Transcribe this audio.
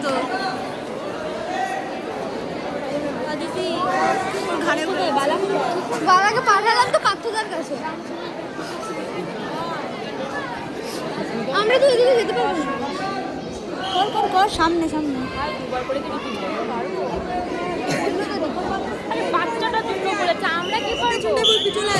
তো বালাকে পাঠালাম তো পার্থদার কাছে। আমরা তো এদিকে যেতে পারবো না। কর কর কর, সামনে সামনে।